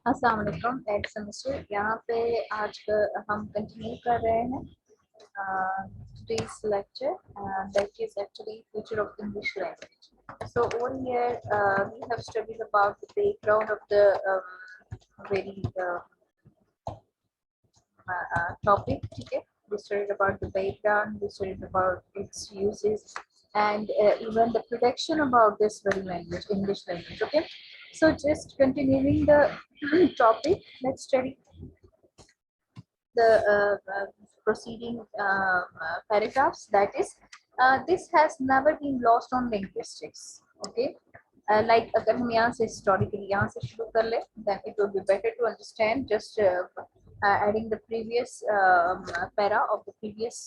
अस्सलाम वालेकुम। Add semester यहाँ पे आज हम कंटिन्यू कर रहे हैं today's lecture that is actually future of English language. So over here we have studied about the background of the very topic. Okay, we studied about the background, we studied about its uses, and even the prediction about this very language, English language. Okay, so just continuing the topic, let's study the proceeding paragraphs. That is, this has never been lost on linguistics. Okay, like अगर हम यहाँ से historically यहाँ से शुरू कर ले, then it would be better to understand just adding the previous para of the previous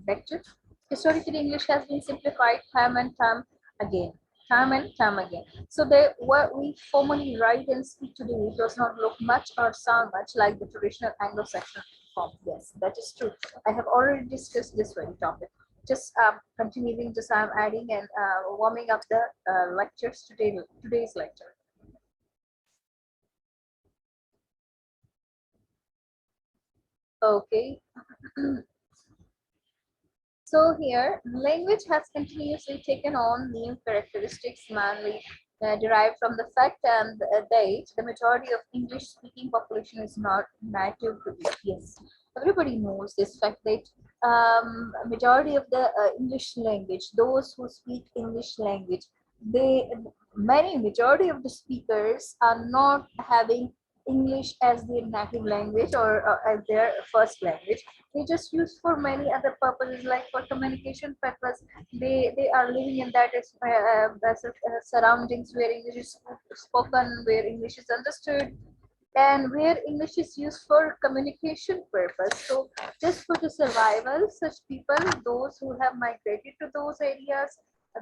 lecture. Historically, English has been simplified time and time again. Time and time again. So what we formally write and speak today does not look much or sound much like the traditional Anglo-Saxon form. Yes, that is true. I have already discussed this very topic. Just continuing, just I'm adding and warming up the lectures today's lecture. Okay. So here, language has continuously taken on new characteristics, mainly derived from the fact and that the majority of English-speaking population is not native to it. Yes, everybody knows this fact that majority of the English language, those who speak English language, majority of the speakers are not having English as their native language or as their first language. They just use for many other purposes, like for communication purpose. They are living in that surroundings where English is spoken, where English is understood, and where English is used for communication purpose. So just for the survival, such people, those who have migrated to those areas,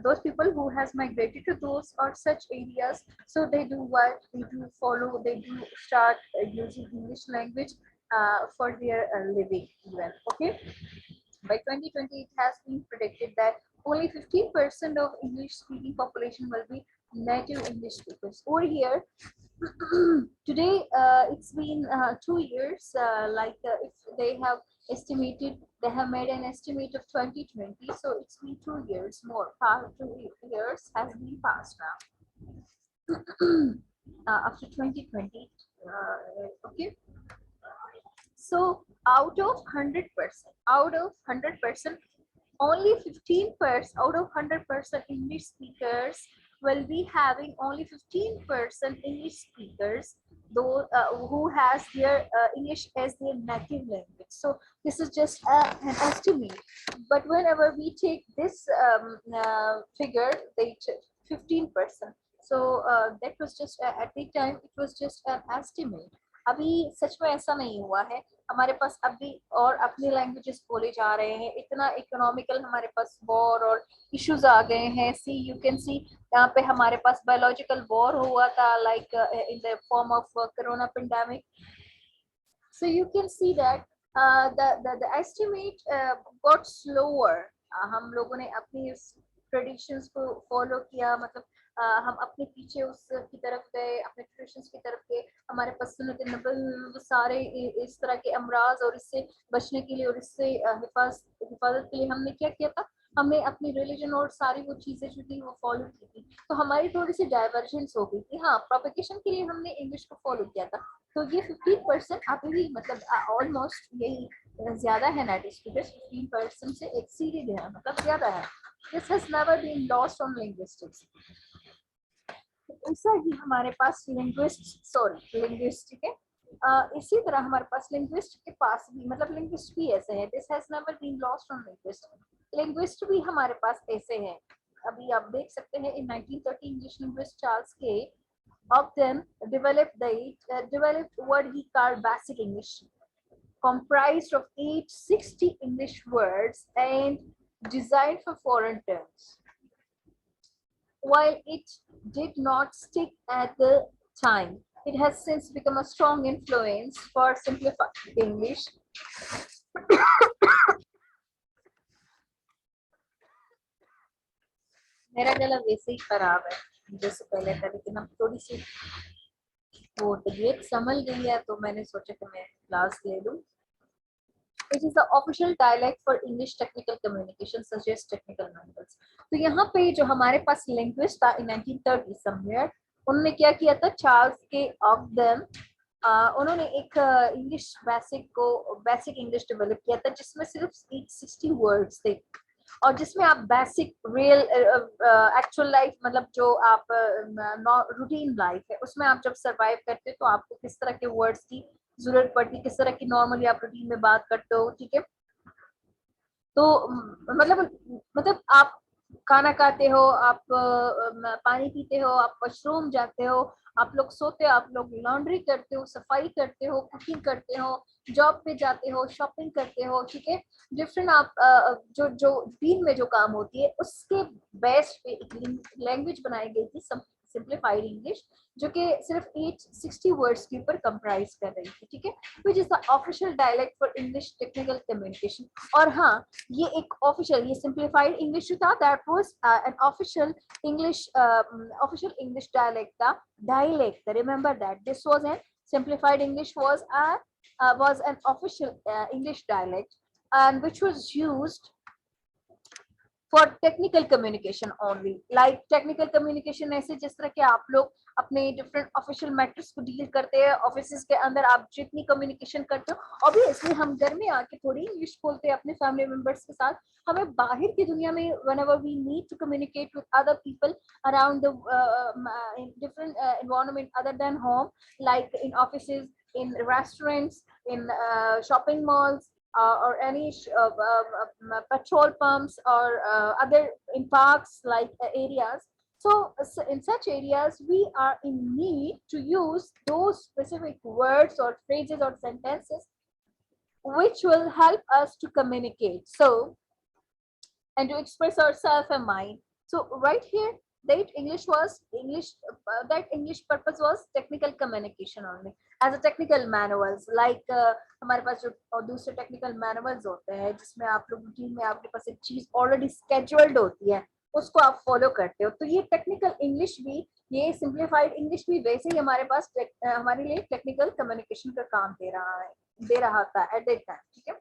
those people who has migrated to those or such areas, so they do what they do follow, they do start using English language for their living even. Okay, by 2020 it has been predicted that only 15% of English speaking population will be native English speakers. Over here today it's been 2 years, if they have estimated, they have made an estimate of 2020, so it's been 2 years more, 2 years has been passed now after 2020. Okay, so out of 100%, only 15% out of 100% English speakers will be having only 15% English speakers, though who has their English as their native language. So this is just an estimate. But whenever we take this figure, they 15%. So that was just at the time it was just an estimate. अभी सच में ऐसा नहीं हुआ है, हमारे पास अभी और अपनी लैंग्वेजेस बोले जा रहे हैं, इतना इकोनॉमिकल हमारे पास वॉर और इश्यूज आ गए हैं. सी यू कैन सी यहाँ पे हमारे पास बायोलॉजिकल वॉर हुआ था, like in the form of corona pandemic. So you can see that the estimate got slower. हम लोगों ने अपनी ट्रेडिशंस को फॉलो किया, मतलब हम अपने पीछे उस की तरफ गए, अपने ट्रेडिशंस की तरफ गए. हमारे पास सुन्नत नबल सारे इस तरह के अमराज और इससे बचने के लिए और इससे हिफाजत के लिए हमने क्या किया था, हमने अपनी रिलीजन और सारी वो चीजें जो थी वो फॉलो की थी. तो हमारी थोड़ी सी डाइवर्जेंस हो गई थी. हाँ, प्रोपेगेशन के लिए हमने इंग्लिश को फॉलो किया था. तो ये 15% अभी भी मतलब ऑलमोस्ट यही ज्यादा है. नेटिव स्पीकर्स 15% से एक्सीडेड है, मतलब ज्यादा है. This has never been lost on linguistics. ऐसा ही हमारे पास लिंग्विस्ट है. इसी तरह हमारे पास लिंग्विस्ट के पास भी, मतलब लिंग्विस्ट भी ऐसे हैं. This has never been lost on linguist भी हमारे पास ऐसे हैं. अभी आप देख सकते हैं इन 1930 इंग्लिश लिंग्विस्ट चार्ल्स के of them developed what he called basic English, comprised of 860 English words and designed for foreign terms. While it did not stick at the time, it has since become a strong influence for simplified English. मेरा गला वैसे ही खराब है जैसे पहले था, लेकिन अब थोड़ी सी वो तबीयत संभल गई है तो मैंने सोचा कि मैं क्लास ले लूं. It is the official dialect for English technical communication such as technical manuals. तो यहाँ पे जो हमारे पास linguist था in 1930 somewhere, उन्होंने क्या किया था, चार्ल्स के ऑगडन, उन्होंने एक इंग्लिश बेसिक इंग्लिश डेवलप किया था जिसमें सिर्फ 60 वर्ड्स थे और जिसमें आप बेसिक रियल एक्चुअल लाइफ मतलब जो आप रूटीन लाइफ है उसमें आप जब सरवाइव करते हो तो आपको किस तरह के वर्ड्स की जरूरत पड़ती है, किस तरह की नॉर्मली आप रूटीन में बात करते हो, ठीक है. तो मतलब आप खाना खाते हो, आप पानी पीते हो, आप वॉशरूम जाते हो, आप लोग सोते हो, आप लोग लॉन्ड्री करते हो, सफाई करते हो, कुकिंग करते हो, जॉब पे जाते हो, शॉपिंग करते हो, ठीक है. डिफरेंट आप जो जो दिन में जो काम होती है उसके बेस पे एक लैंग्वेज बनाई गई थी, सिंप्लीफाइड इंग्लिश, जो कि सिर्फ 860 वर्ड्स के ऊपर कंप्राइज कर रही थी, ठीक है. Which is the official dialect for English technical communication. और हाँ, ये एक ऑफिशियल, ये सिंप्लीफाइड इंग्लिश था, that was an official English dialect था, dialect, remember that this was an simplified English was an official English dialect and which was used for technical communication only. Like technical communication ऐसे जिस तरह के आप लोग अपने different official matters को deal करते हैं, offices के अंदर आप जितनी communication करते हो, obviously हम घर में आके थोड़ी English बोलते हैं अपने family members के साथ, हमें बाहर की दुनिया में whenever we need to communicate with other people around the in different environment other than home, like in offices, in restaurants, in shopping malls, or any petrol pumps or other in parks like areas. So in such areas, we are in need to use those specific words or phrases or sentences which will help us to communicate. So, and to express ourselves and mind. So right here, that English purpose was technical communication only. As a technical manuals, like हमारे पास जो दूसरे technical manuals होते हैं जिसमें आप लोग routine में आपके पास एक चीज already scheduled होती है उसको आप फॉलो करते हो, तो ये टेक्निकल इंग्लिश भी, ये सिंप्लीफाइड इंग्लिश भी वैसे ही हमारे पास हमारे लिए टेक्निकल कम्युनिकेशन का काम दे रहा था एट दैट टाइम, ठीक है.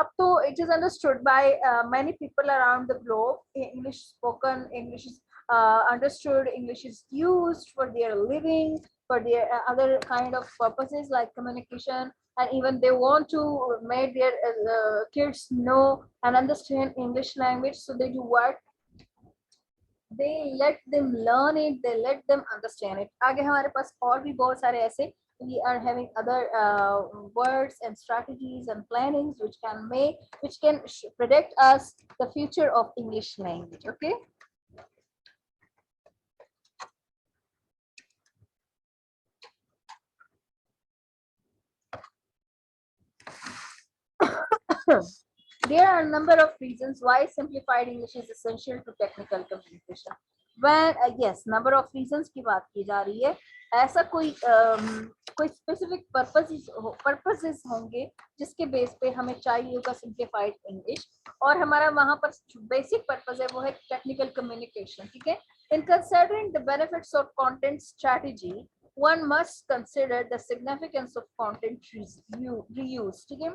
Up to it is understood by many people around the globe. English spoken, English is understood, English is used for their living, for their other kind of purposes like communication, and even they want to make their kids know and understand English language, so they do what? They let them learn it, they let them understand it. आगे हमारे पास और भी बहुत सारे ऐसे, we are having other words and strategies and plannings which can predict us the future of English language. Okay. There are a number of reasons why simplified English is essential to technical communication. When yes, number of reasons की बात की जा रही है, ऐसा कोई specific purposes होंगे जिसके बेस पे हमें चाहिए होगा सिंप्लीफाइड इंग्लिश, और हमारा वहां पर बेसिक पर्पस है वो है टेक्निकल कम्युनिकेशन, ठीक है. In considering the benefits of content strategy, one must consider the significance of content reuse, ठीक है.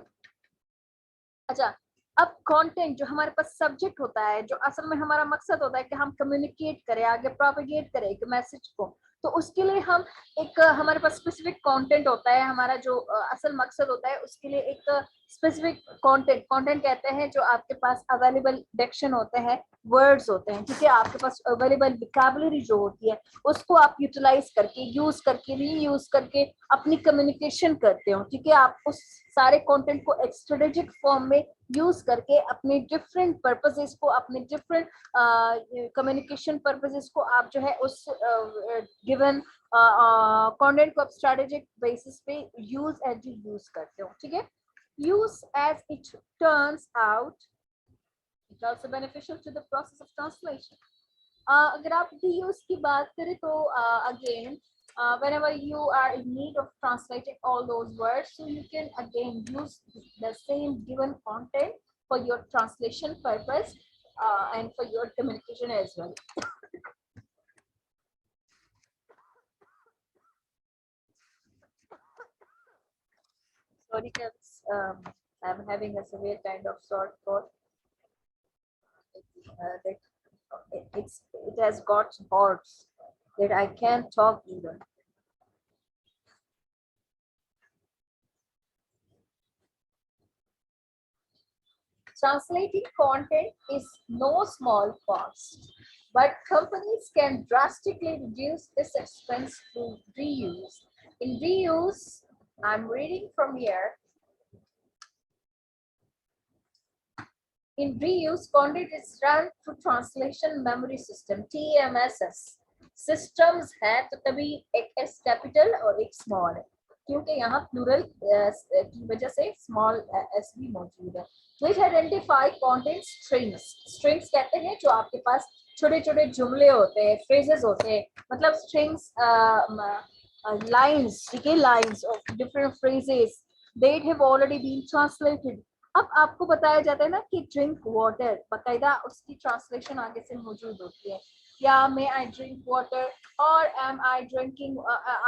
अच्छा, अब कंटेंट जो हमारे पास सब्जेक्ट होता है, जो असल में हमारा मकसद होता है कि हम कम्युनिकेट करें, आगे प्रोपेगेट करें एक मैसेज को, तो उसके लिए हम एक हमारे पास स्पेसिफिक कंटेंट होता है, हमारा जो असल मकसद होता है उसके लिए एक स्पेसिफिक कंटेंट कहते हैं जो आपके पास अवेलेबल डिक्शन होते हैं, वर्ड्स होते हैं, ठीक है. आपके पास अवेलेबल वोकैबुलरी जो होती है उसको आप यूटिलाइज करके, यूज करके, रीयूज करके अपनी कम्युनिकेशन करते हो, ठीक है. आप उस सारे कंटेंट को एक स्ट्रेटेजिक फॉर्म में यूज करके अपने डिफरेंट पर्पसेस को, अपने डिफरेंट कम्युनिकेशन पर्पसेस को आप जो है उस गिवन कंटेंट को आप स्ट्रेटेजिक बेसिस पे यूज करते हो, ठीक है. Use as it turns out, it's also beneficial to the process of translation. अगर आप रीयूज की बात करें तो again whenever you are in need of translating all those words, so you can again use the same given content for your translation purpose and for your communication as well. Sorry, I'm having a severe kind of sore throat. That it has got hordes that I can't talk even. Translating content is no small cost, but companies can drastically reduce this expense through reuse. In reuse, I'm reading from here. In reuse, content is run through translation memory system (TMSS). systems है तो तभी एक S capital और एक small है, क्योंकि यहाँ plural की वजह से small s भी मौजूद है. Which identify content strings. Strings कहते हैं जो आपके पास छोटे छोटे जुमले होते हैं, phrases होते हैं, मतलब strings lines, ठीक है, lines of different phrases that have already been translated. अब आपको बताया जाता है ना कि ड्रिंक वाटर, बकायदा उसकी ट्रांसलेशन आगे से मौजूद होती है. या मे आई ड्रिंक वाटर और am I drinking,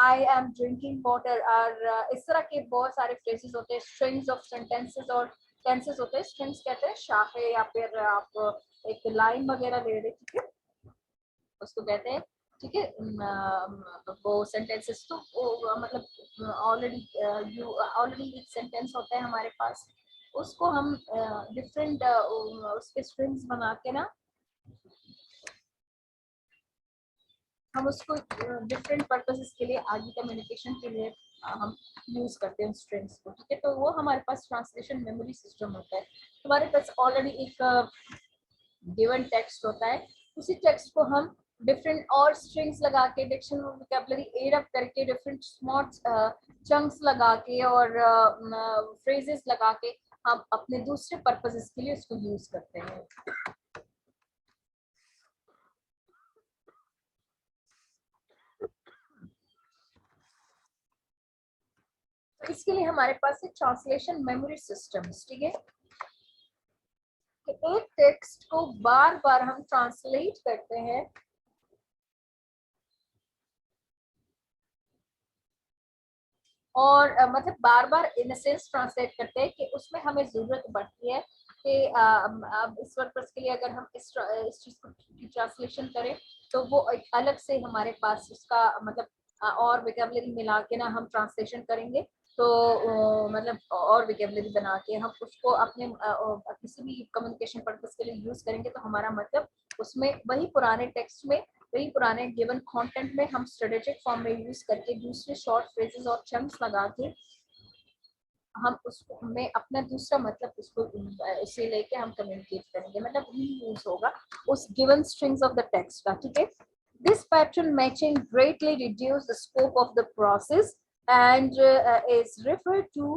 I am drinking water, और इस तरह के बहुत सारे फ्रेजेस होते हैं, स्ट्रिंग्स ऑफ सेंटेंसेस और टेंसेस होते हैं. स्ट्रिंग्स कहते हैं शाखे, या फिर आप एक लाइन वगैरह ले रहे, ठीक है, उसको कहते हैं, ठीक है. वो सेंटेंसेस तो मतलब ऑलरेडी एक सेंटेंस होता है हमारे पास, उसको हम डिफरेंट उसके स्ट्रिंग्स बना के ना हम उसको डिफरेंट पर्पसेस के लिए, आगे कम्युनिकेशन के लिए हम यूज करते हैं स्ट्रिंग्स को, ठीक है. तो वो हमारे पास ट्रांसलेशन मेमोरी सिस्टम होता है. हमारे पास ऑलरेडी एक गिवन टेक्स्ट होता है, उसी टेक्स्ट को हम डिफरेंट और स्ट्रिंग्स लगा के, डिक्शनरी वोकैबुलरी एड अप करके, डिफरेंट स्मॉल चंक्स लगा के और फ्रेजेस लगा के हम अपने दूसरे पर्पसेस के लिए इसको यूज करते हैं. तो इसके लिए हमारे पास है ट्रांसलेशन मेमोरी सिस्टम्स, ठीक है. एक टेक्स्ट को बार बार हम ट्रांसलेट करते हैं और मतलब बार बार इन सेंस ट्रांसलेट करते हैं कि उसमें हमें जरूरत पड़ती है कि अब इस पर्पस के लिए अगर हम इस चीज को ट्रांसलेशन करें तो वो एक अलग से हमारे पास उसका मतलब और वोकैबुलरी मिला के ना हम ट्रांसलेशन करेंगे, तो मतलब और वोकैबुलरी बना के हम उसको अपने किसी भी कम्युनिकेशन पर्पस के लिए यूज करेंगे, तो हमारा मतलब उसमें वही पुराने टेक्स्ट में, वही पुराने गिवन कंटेंट में हम स्ट्रेटेजिक फॉर्म में यूज करके दूसरे शॉर्ट फ्रेजेस और चंक्स लगा के हम उसको में अपना दूसरा मतलब उसको इसे लेके हम कम्युनिकेट करेंगे, मतलब रीयूज होगा उस given strings of the text का, ठीक है. This pattern matching greatly reduce the scope of the process and is referred to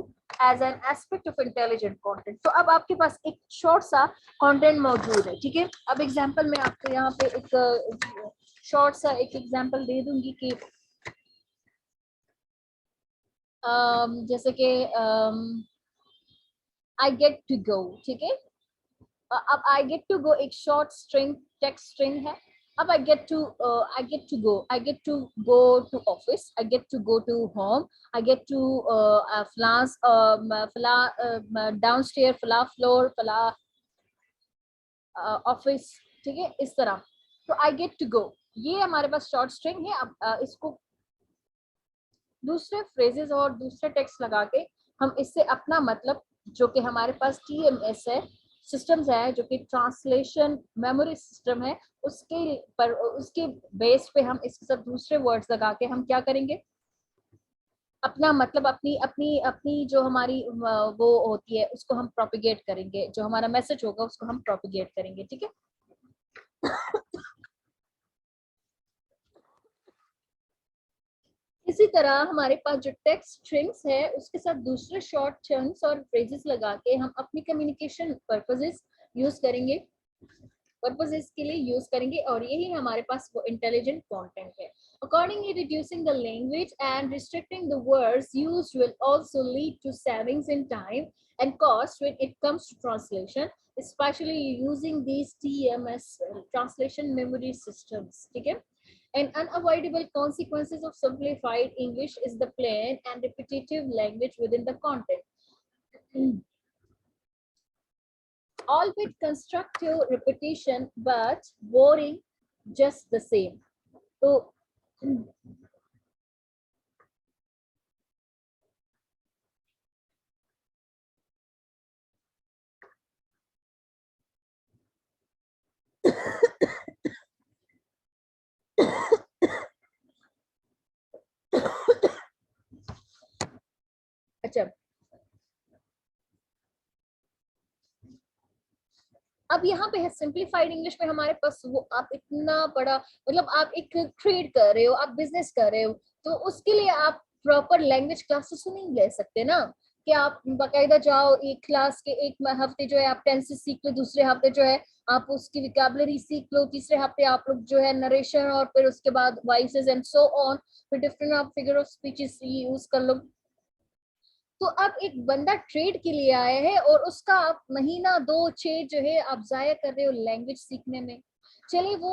as an aspect of intelligent content. तो अब आपके पास एक शॉर्ट सा कंटेंट मौजूद है, ठीक है. अब एग्जांपल मैं आपको यहाँ पे एक शॉर्ट सा एक एग्जांपल दे दूंगी कि जैसे कि आई गेट टू गो, ठीक है. अब आई गेट टू गो एक शॉर्ट स्ट्रिंग टेक्स्ट स्ट्रिंग है. अब I get to go to office, I get to go to home, I get to downstairs, fala floor, fala office, ठीक है, इस तरह. तो I get to go ये हमारे पास शॉर्ट स्ट्रिंग है. अब इसको दूसरे फ्रेजेस और दूसरे टेक्स्ट लगा के हम इससे अपना मतलब जो कि हमारे पास TMS है, सिस्टम्स है, जो कि ट्रांसलेशन मेमोरी सिस्टम है, उसके बेस पे हम इसके साथ दूसरे वर्ड्स लगा के हम क्या करेंगे, अपना मतलब अपनी अपनी अपनी जो हमारी वो होती है उसको हम प्रोपिगेट करेंगे, जो हमारा मैसेज होगा उसको हम प्रोपिगेट करेंगे, ठीक है. इसी तरह हमारे पास जो टेक्स्ट स्ट्रिंग्स है उसके साथ दूसरे शॉर्ट चंक्स और फ्रेजेस लगा के हम अपनी कम्युनिकेशन पर्पसेस यूज करेंगे, पर्पसेस के लिए यूज करेंगे, और यही हमारे पास वो इंटेलिजेंट कंटेंट है. Accordingly, reducing the language and restricting the words used will also lead to savings in time and cost when it comes to translation, especially using these TMS translation memory systems, ठीक है. An unavoidable consequences of simplified English is the plain and repetitive language within the content. Albeit constructive repetition, but boring just the same. So अच्छा, अब यहाँ पे है simplified English में हमारे पास वो आप इतना बड़ा मतलब आप एक ट्रेड कर रहे हो, आप बिजनेस कर रहे हो, तो उसके लिए आप प्रॉपर लैंग्वेज क्लासेस तो नहीं ले सकते ना, कि आप बाकायदा जाओ एक क्लास के एक हफ्ते जो है आप टेंसेस सीख लो, दूसरे हफ्ते जो है आप उसकी विकेबलरी सीख लो, तीसरे हफ्ते आप लोग जो है नरेशन और फिर उसके बाद वॉइसेस एंड सो ऑन, फिर डिफरेंट आप फिगर ऑफ स्पीचेस यूज कर लो। तो अब एक बंदा ट्रेड के लिए आया है और उसका आप महीना दो छह जो है आप जाया कर रहे हो लैंग्वेज सीखने में। चलिए वो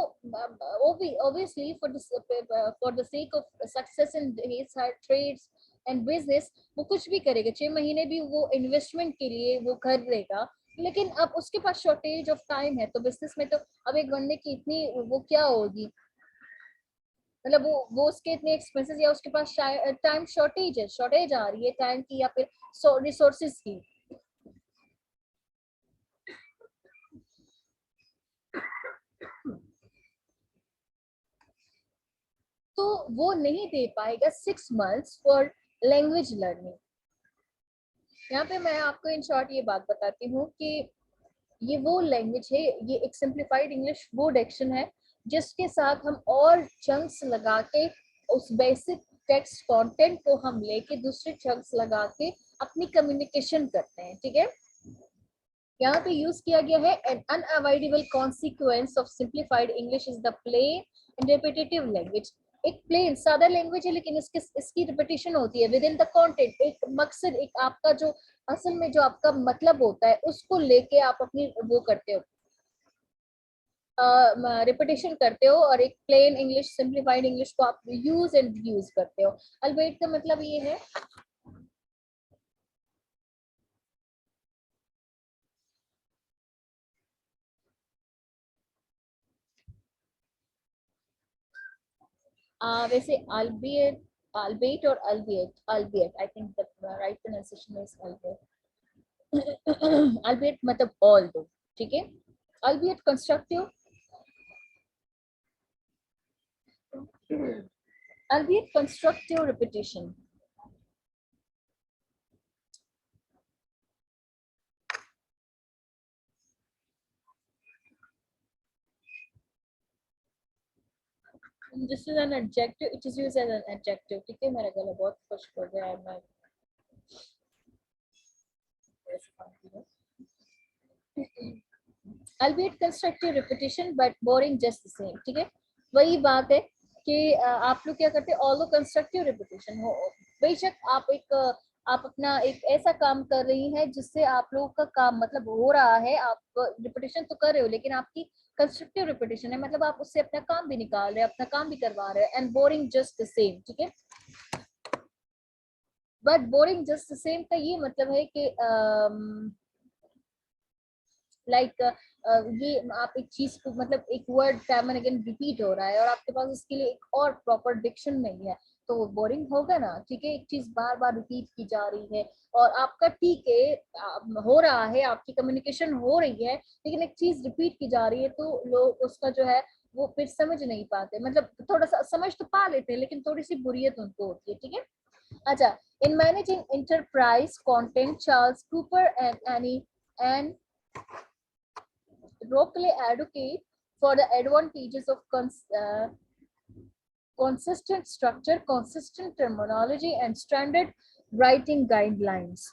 obviously for the sake of success in his trades and business वो कुछ भी करेगा, 6 महीने भी वो इन्वेस्टमेंट के लिए वो कर लेगा, लेकिन अब उसके पास शॉर्टेज ऑफ टाइम है। तो बिजनेस में तो अब एक बंदे की इतनी वो क्या होगी, मतलब वो उसके इतने एक्सपेंसेस या उसके पास टाइम शॉर्टेज है, शॉर्टेज आ रही है टाइम की या फिर रिसोर्सेज की। तो वो नहीं दे पाएगा 6 मंथ्स फॉर लैंग्वेज लर्निंग। यहाँ पे मैं आपको इन शॉर्ट ये बात बताती हूँ कि ये वो लैंग्वेज है, ये एक सिंप्लीफाइड इंग्लिश वो डिक्शन है जिसके साथ हम और चंक्स लगा के उस बेसिक टेक्स्ट कंटेंट को हम लेके दूसरे चंक्स लगा के अपनी कम्युनिकेशन करते हैं, ठीक है। यहाँ पे यूज किया गया है an unavoidable consequence of simplified English is the plain and repetitive language। एक प्लेन सादा लैंग्वेज है लेकिन इसकी रिपीटिशन होती है विद इन द कंटेंट, एक मकसद, एक आपका जो असल में जो आपका मतलब होता है उसको लेके आप अपनी वो करते हो, रिपीटिशन करते हो और एक प्लेन इंग्लिश सिंप्लीफाइड इंग्लिश को आप यूज एंड यूज करते हो। अल्बेट का मतलब ये है वैसे albeit albeit और albeit I think the right pronunciation is albeit albeit मतलब all दो, ठीक है। albeit constructive albeit constructive repetition। This is an adjective, it is used as an adjective, ठीक है। मेरा गला बहुत खुश्क हो गया है, मैं albeit constructive repetition but boring just the same, ठीक है। वही बात है कि आप लोग क्या करते हैं, ऑल्दो कंस्ट्रक्टिव रिपीटिशन हो, बेशक आप एक आप अपना एक ऐसा काम कर रही हैं जिससे आप लोगों का काम मतलब हो रहा है, आप रिपीटिशन तो कर रहे हो लेकिन आपकी कंस्ट्रक्टिव रिपीटिशन है, मतलब आप उससे अपना काम भी निकाल रहे हैं, अपना काम भी करवा रहे हैं, and boring just the same, ठीक है। But boring just the same का ये मतलब है कि लाइक ये आप एक चीज को मतलब एक word time and again repeat हो रहा है और आपके पास उसके लिए एक और प्रॉपर डिक्शन नहीं है, तो वो बोरिंग होगा ना, ठीक है। एक चीज बार बार रिपीट की जा रही है और आपका ठीक है हो रहा है, आपकी कम्युनिकेशन हो रही है, लेकिन एक चीज रिपीट की जा रही है तो लोग उसका जो है वो फिर समझ नहीं पाते, मतलब थोड़ा सा समझ तो पा लेते हैं लेकिन थोड़ी सी बुरियत उनको होती है, ठीक है। अच्छा, in managing enterprise content Charles Cooper and any and Rockley advocate for the advantages of consistent structure, consistent terminology, and standard writing guidelines.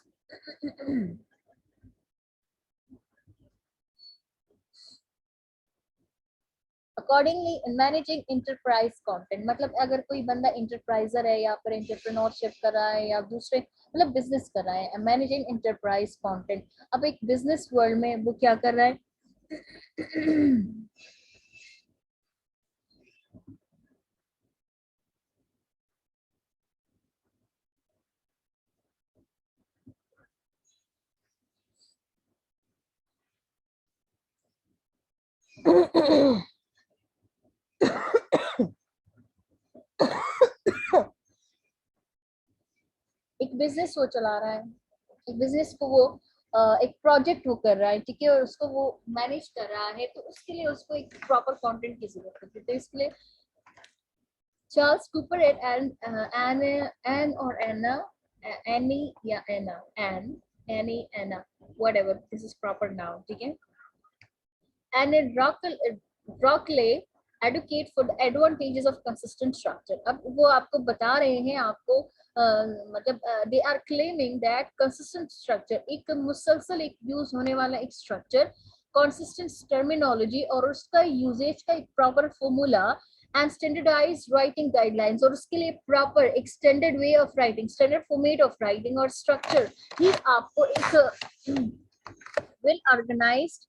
Accordingly, in managing enterprise content, मतलब अगर कोई बंदा इंटरप्राइजर है या फिर एंटरप्रेन्योरशिप कर रहा है या दूसरे मतलब बिजनेस कर रहा है, मैनेजिंग इंटरप्राइज कंटेंट, अब एक बिजनेस वर्ल्ड में वो क्या कर रहा है एक बिजनेस वो चला रहा है, एक बिजनेस को वो एक प्रोजेक्ट वो कर रहा है, ठीक है, और उसको वो मैनेज कर रहा है, तो उसके लिए उसको एक प्रॉपर कंटेंट की जरूरत होती है। तो इसके लिए चार्ल्स कूपर एंड एन और एना, एनी या Ana, Annie Ana, whatever, this is proper noun, ठीक है। And Rockley advocate for the advantages of consistent structure. अब वो आपको बता रहे हैं, आपको मतलब they are claiming that consistent structure, एक मुसलसल एक यूज होने वाला एक स्ट्रक्चर, कंसिस्टेंट टर्मिनोलॉजी और उसका यूजेज का एक proper formula and standardize writing guidelines, और उसके लिए proper extended way of writing, standard format of writing और स्ट्रक्चर ही आपको एक वेल ऑर्गेनाइज्ड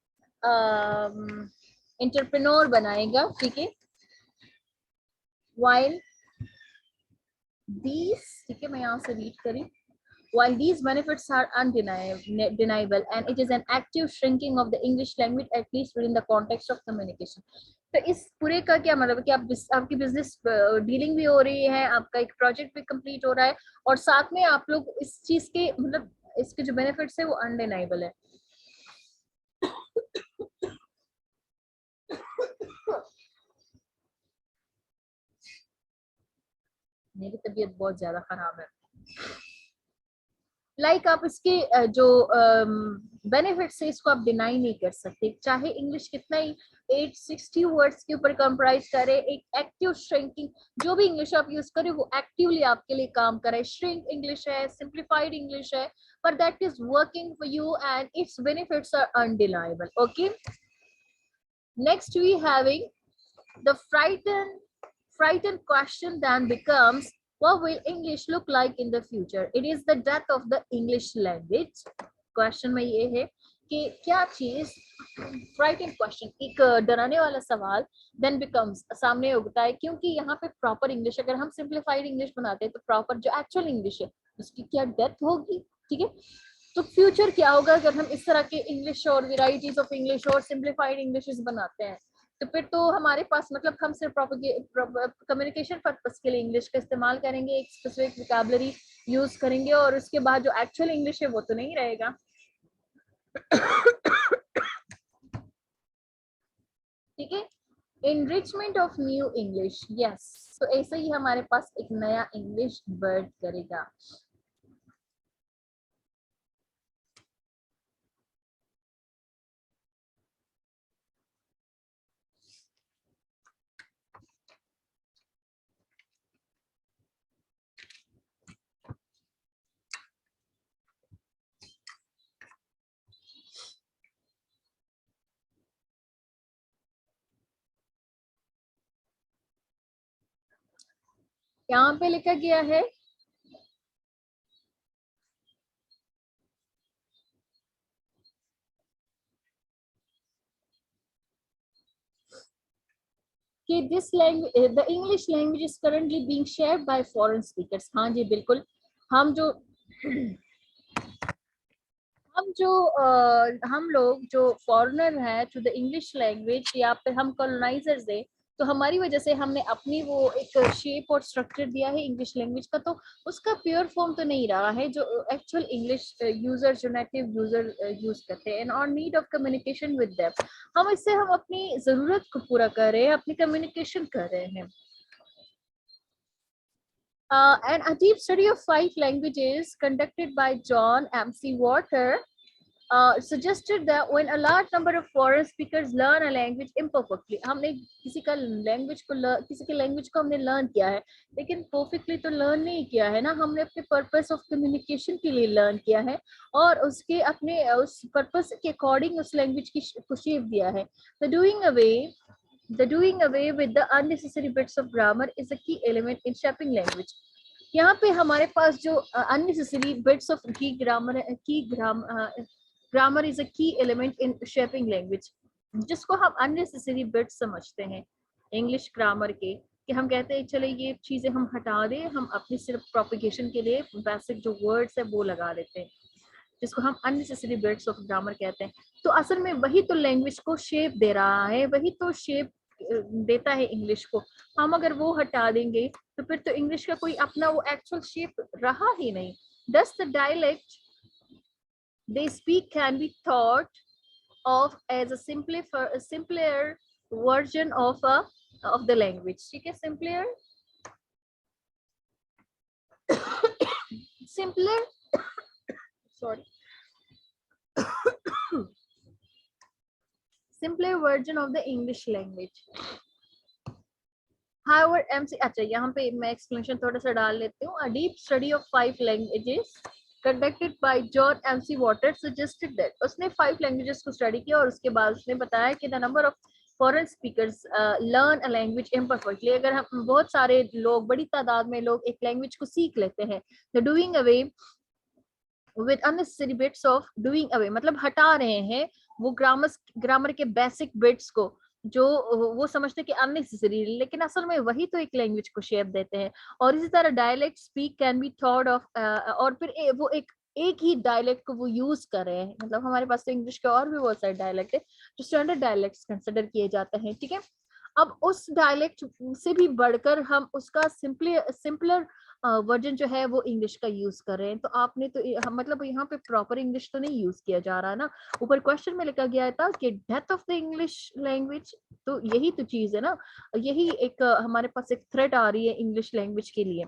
एंटरप्रेन्योर बनाएगा, ठीक है। while these, ठीक है, मैं यहाँ से रीड करी, while these benefits are undeniable and it is an active shrinking of the English language at least within the context of communication। तो इस पूरे का क्या मतलब कि आप आपकी बिजनेस डीलिंग भी हो रही है, आपका एक प्रोजेक्ट भी कंप्लीट हो रहा है, और साथ में आप लोग इस चीज के मतलब इसके जो बेनिफिट्स है वो अनडिनाइबल है। मेरी तबीयत बहुत ज्यादा खराब है। लाइक आप इसके जो बेनिफिट्स है इसको आप डिनाई नहीं कर सकते, चाहे इंग्लिश कितना ही 860 वर्ड्स के ऊपर कंप्राइज करे, एक एक्टिव श्रिंकिंग, जो भी इंग्लिश आप यूज करें वो एक्टिवली आपके लिए काम करे, श्रिंक इंग्लिश है, सिंप्लीफाइड इंग्लिश है, पर that is working for you and its benefits are undeniable. Okay, next we having the frightened question then becomes, what will English look like in the future? It is the death of the English language। Question में ये है कि क्या चीज, frightened question, एक डराने वाला सवाल देन बिकम्स, सामने उगता है, क्योंकि यहाँ पे प्रॉपर इंग्लिश, अगर हम सिंप्लीफाइड इंग्लिश बनाते हैं तो प्रॉपर जो एक्चुअल इंग्लिश है उसकी क्या डेथ होगी, ठीक है। तो फ्यूचर क्या होगा अगर हम इस तरह के इंग्लिश और वेराइटीज ऑफ इंग्लिश और सिंप्लीफाइड इंग्लिश बनाते हैं, तो फिर तो हमारे पास मतलब हम सिर्फ कम्युनिकेशन पर्पस के लिए इंग्लिश का इस्तेमाल करेंगे, एक स्पेसिफिक वोकैबुलरी यूज करेंगे, और उसके बाद जो एक्चुअल इंग्लिश है वो तो नहीं रहेगा। ठीक है, enrichment of new English, yes, तो ऐसे ही हमारे पास एक नया इंग्लिश वर्ड करेगा। यहाँ पे लिखा गया है कि this language, the English language is currently being shared by foreign speakers. हाँ जी बिल्कुल, हम जो हम लोग जो फॉरेनर है टू द इंग्लिश लैंग्वेज, या फिर हम कॉलोनाइजर्स है, तो हमारी वजह से हमने अपनी वो एक शेप और स्ट्रक्चर दिया है इंग्लिश लैंग्वेज का, तो उसका प्योर फॉर्म तो नहीं रहा है जो एक्चुअल इंग्लिश यूजर, जो नेटिव यूजर यूज करते हैं, and on need of communication with them, हम इससे हम अपनी जरूरत को पूरा कर रहे हैं, अपनी कम्युनिकेशन कर रहे हैं। An a deep study of 5 languages conducted by John MC Walter suggested that when a large number of foreign speakers learn a language imperfectly, हमने किसी का लैंग्वेज को किसी के लैंग्वेज को हमने लर्न किया है, लेकिन परफेक्टली तो लर्न नहीं किया है ना, हमने अपने पर्पस ऑफ कम्युनिकेशन के लिए लर्न किया है, और उसके अपने उस पर्पस के अकॉर्डिंग उस लैंग्वेज की को शेप दिया है। The doing away with the unnecessary bits of grammar is a key element in shaping language। यहाँ पे हमारे पास जो unnecessary bits of grammar is a key element in shaping language, जिसको हम unnecessary bits समझते हैं इंग्लिश ग्रामर के, कि हम कहते हैं चले ये चीजें हम हटा दें, हम अपनी सिर्फ प्रोपिगेशन के लिए बेसिक जो वर्ड्स है वो लगा लेते हैं। जिसको हम अननेसेसरी बिट्स ऑफ ग्रामर कहते हैं। तो असल में वही तो लैंग्वेज को शेप दे रहा है, वही तो शेप देता है इंग्लिश को। हम अगर वो हटा देंगे तो फिर तो इंग्लिश का कोई अपना वो एक्चुअल शेप रहा ही नहीं। Thus the dialect they speak can be thought of as a simpler version of the language. ठीक है, simpler simpler sorry simpler version of the English language. However, MC अच्छा यहाँ पे मैं explanation थोड़ा सा डाल लेती हूँ. A deep study of 5 languages conducted by John MC Waters suggested that उसने 5 languages को study किया और उसके बाद उसने बताया कि the number of foreign speakers learn a language imperfectly. अगर हम बहुत सारे लोग, बड़ी तादाद में लोग एक language को सीख लेते हैं, the doing away with unnecessary bits of doing away मतलब हटा रहे हैं वो ग्रामर के बेसिक बिट्स को जो वो समझते हैं कि अननेसेसरी, लेकिन असल में वही तो एक लैंग्वेज को शेप देते हैं। और इसी तरह dialect speak can be thought of और फिर वो एक ही डायलेक्ट को वो यूज कर रहे हैं। मतलब हमारे पास तो इंग्लिश के और भी बहुत सारे डायलेक्ट है जो स्टैंडर्ड डायलेक्ट्स कंसिडर किए जाते हैं, ठीक है। अब उस डायलेक्ट से भी बढ़कर हम उसका सिंपलर वर्जन जो है वो इंग्लिश का यूज कर रहे हैं। तो आपने तो मतलब यहाँ पे प्रॉपर इंग्लिश तो नहीं यूज किया जा रहा है ना। ऊपर क्वेश्चन में लिखा गया था कि death of the English language, तो यही तो चीज है ना, यही एक हमारे पास एक थ्रेट आ रही है इंग्लिश लैंग्वेज के लिए।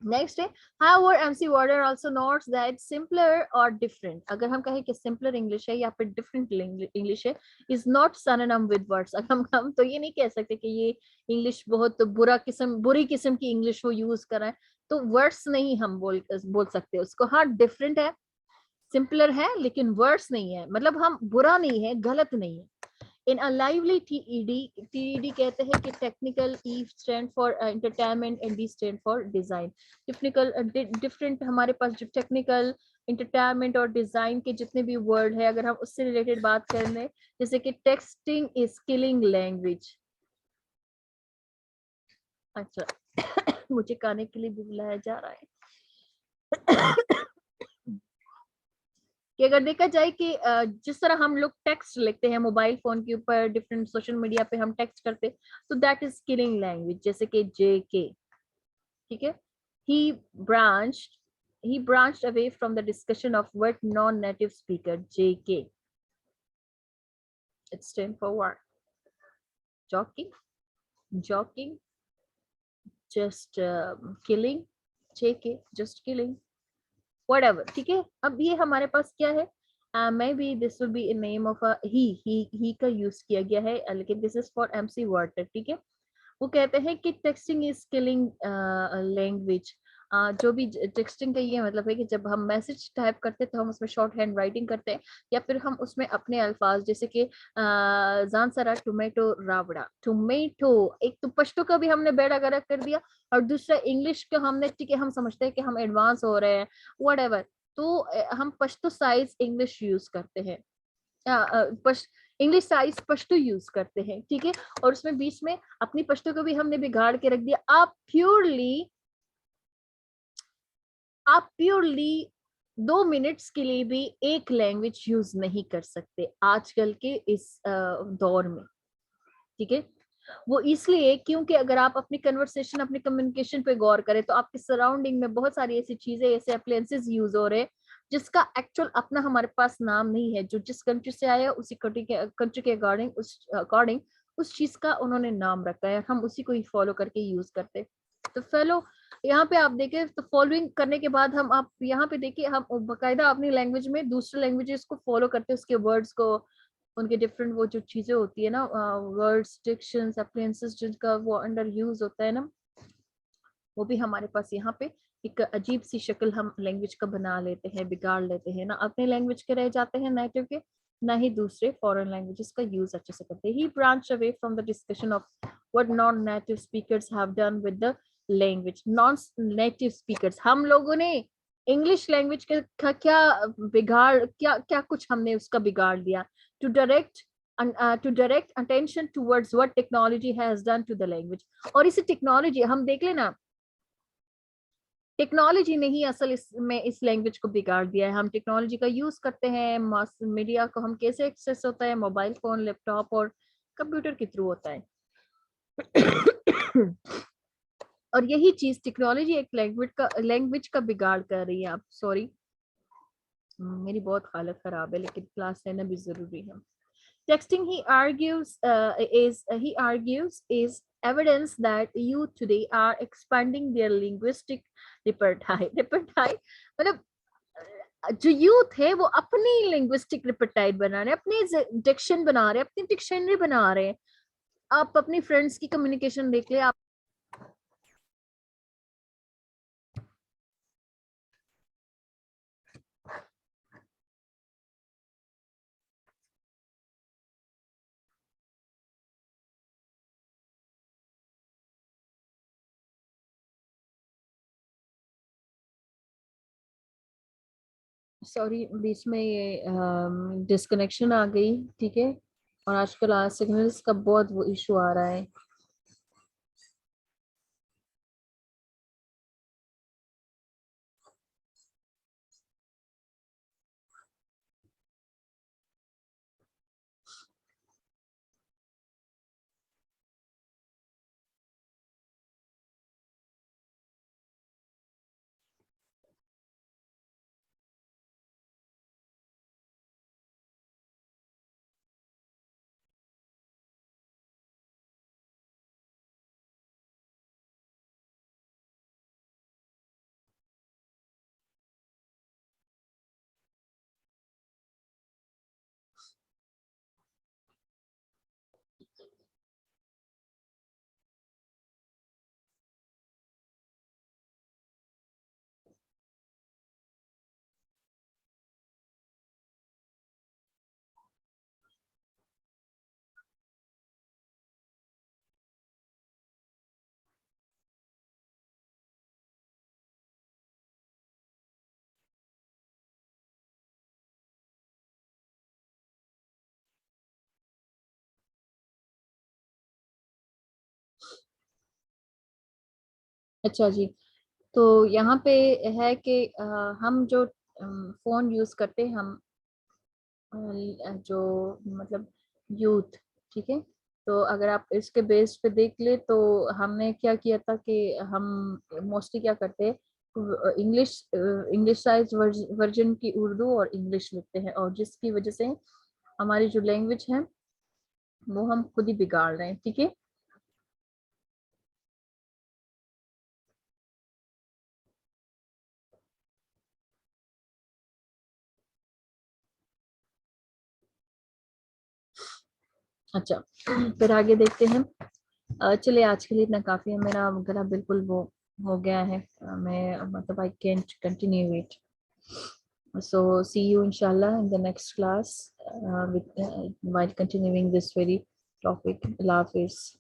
नेक्स्ट है, however MC Warder also notes that simpler or different, अगर हम कहें कि simpler English है या फिर different English है, is not synonym with words। हम तो ये नहीं कह सकते कि ये इंग्लिश बहुत बुरी किस्म की इंग्लिश वो यूज कर रहा है, तो वर्ड्स नहीं हम बोल सकते उसको। हाँ डिफरेंट है, सिंपलर है, लेकिन वर्ड्स नहीं है, मतलब हम बुरा नहीं है, गलत नहीं है। In a lively TED कहते हैं कि technical, E stand for entertainment and D stand for design। Technical different हमारे पास जो टेक्निकल, entertainment और डिजाइन के जितने भी वर्ड है, अगर हम उससे रिलेटेड बात कर लें, जैसे कि टेक्सटिंग इज किलिंग लैंग्वेज। अच्छा मुझे गाने के लिए भी बुलाया जा रहा है। कि अगर देखा जाए कि जिस तरह हम लोग टेक्स्ट लिखते हैं मोबाइल फोन के ऊपर, डिफरेंट सोशल मीडिया पे हम टेक्स्ट करते, तो दैट इज किलिंग लैंग्वेज। जैसे कि JK, ठीक है, he branched he branched away from the discussion of what non-native speaker JK, it stands for what? Joking, just killing, JK just killing, whatever, ठीक है। अब ये हमारे पास क्या है, maybe this will be in name of ही का यूज किया गया है, लेकिन this is for MC Warder, ठीक है। वो कहते हैं कि टेक्सटिंग इज किलिंग लैंग्वेज। जो भी टेक्सटिंग का ये मतलब है कि जब हम मैसेज टाइप करते हैं तो हम उसमें शॉर्ट हैंड राइटिंग करते हैं, या फिर हम उसमें अपने अल्फाज, जैसे कि जान सरा टोमेटो रावड़ा, टोमेटो, एक तो पश्तो का भी हमने बेड़ा गर्क कर दिया, और दूसरा इंग्लिश का हमने, ठीक है, हम समझते हैं कि हम एडवांस हो रहे हैं व्हाटएवर, तो हम पश्तो साइज इंग्लिश यूज करते हैं, इंग्लिश साइज पश्तो यूज करते हैं, ठीक है। और उसमें बीच में अपनी पश्तो को भी हमने बिगाड़ के रख दिया। आप प्योरली 2 मिनट्स के लिए भी एक लैंग्वेज यूज नहीं कर सकते आजकल के इस दौर में, ठीक है। वो इसलिए क्योंकि अगर आप अपनी कन्वर्सेशन, अपनी कम्युनिकेशन पे गौर करें तो आपके सराउंडिंग में बहुत सारी ऐसी चीजें, ऐसे अप्लायंसेस यूज हो रहे हैं जिसका एक्चुअल अपना हमारे पास नाम नहीं है। जो जिस कंट्री से आया उसी कंट्री के अकॉर्डिंग उस चीज का उन्होंने नाम रखा है, हम उसी को ही फॉलो करके यूज करते। तो फेलो यहाँ पे आप देखें तो फॉलोइंग करने के बाद हम, आप यहाँ पे देखिए, हम बाकायदा अपनी लैंग्वेज में दूसरे लैंग्वेजेस को फॉलो करते हैं, उसके वर्ड्स को, उनके डिफरेंट वो जो चीजें होती है ना, वर्ड्स, डिक्शंस, अप्लायंसेस जिनका वो अंडर यूज होता है ना, वो भी हमारे पास यहाँ पे एक अजीब सी शक्ल हम लैंग्वेज का बना लेते हैं, बिगाड़ लेते हैं ना, अपने लैंग्वेज के रह जाते हैं नेटिव के, ना ही दूसरे फॉरेन लैंग्वेजेस का यूज अच्छे से करते हैं। He branch away from the discussion of what non native speakers have done with the language. Non native speakers, हम लोगों ने इंग्लिश लैंग्वेज का क्या कुछ हमने उसका बिगाड़ दिया। To direct attention towards what technology has done to the language. और इसी टेक्नोलॉजी हम देख लेना, टेक्नोलॉजी ने ही असल इसमें इस लैंग्वेज को बिगाड़ दिया है। हम टेक्नोलॉजी का यूज करते हैं, मास मीडिया को हम कैसे एक्सेस होता है, मोबाइल फोन, लैपटॉप और कंप्यूटर के थ्रू होता है। और यही चीज टेक्नोलॉजी एक लैंग्वेज का बिगाड़ कर रही है। आप सॉरी, मेरी बहुत हालत खराब है, लेकिन क्लास लेना भी जरूरी है। Texting, he argues, is evidence that youth today are expanding their linguistic repertoire. Repertoire मतलब जो यूथ है वो अपनी लिंग्विस्टिक रिपर्टाइट बना रहे हैं, अपनी डिक्शन बना रहे हैं, अपनी डिक्शनरी बना रहे हैं। आप अपनी फ्रेंड्स की कम्युनिकेशन देख ले, आप सॉरी बीच में ये डिस्कनेक्शन आ गई, ठीक है। और आजकल सिग्नल्स का बहुत वो इशू आ रहा है। अच्छा जी, तो यहाँ पे है कि हम जो फोन यूज करते हैं, हम जो मतलब यूथ, ठीक है। तो अगर आप इसके बेस पे देख ले तो हमने क्या किया था कि हम मोस्टली क्या करते हैं, इंग्लिश इंग्लिशाइज वर्जन की उर्दू और इंग्लिश लिखते हैं, और जिसकी वजह से हमारी जो लैंग्वेज है वो हम खुद ही बिगाड़ रहे हैं, ठीक है। अच्छा, फिर आगे देखते हैं। चलिए आज के लिए इतना काफी है, मेरा गला बिल्कुल वो हो गया है। मैं मतलब I can't continue it. So see you inshallah in the next class with while continuing this very topic. Allah Hafiz.